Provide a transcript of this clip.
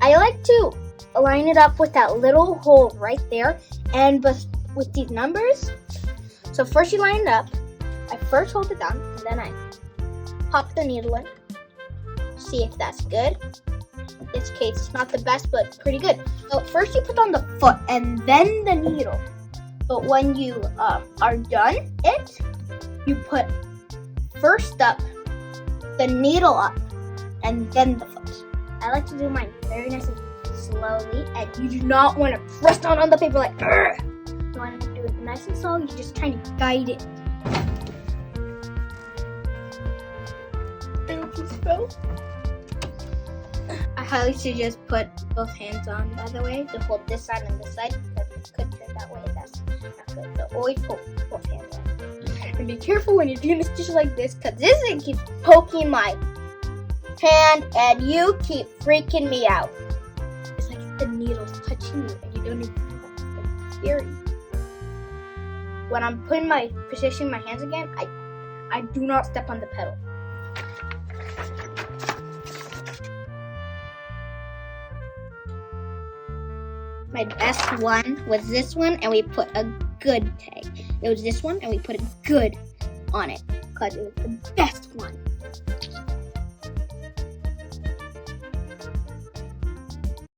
I like to line it up with that little hole right there and with these numbers. So first you line it up. I first hold it down and then I pop the needle in. See if that's good. In this case, it's not the best, but pretty good. So first you put on the foot and then the needle. But when you are done you put first up the needle up and then the foot. I like to do mine very nice and slowly, and you do not want to press down on the paper like Urgh! You want to do it nice and slow. You just trying to guide it. I highly suggest put both hands on, by the way, to hold this side and this side, because it could turn that way. That's not good. So always put both hands on. And be careful when you're doing a stitch like this, because this thing keeps poking my hand and you keep freaking me out. It's like the needle's touching you and you don't even know that's scary. When I'm positioning my hands again, I do not step on the pedal. My best one was this one, and we put a good tag. It was this one, and we put a good on it because it was the best one.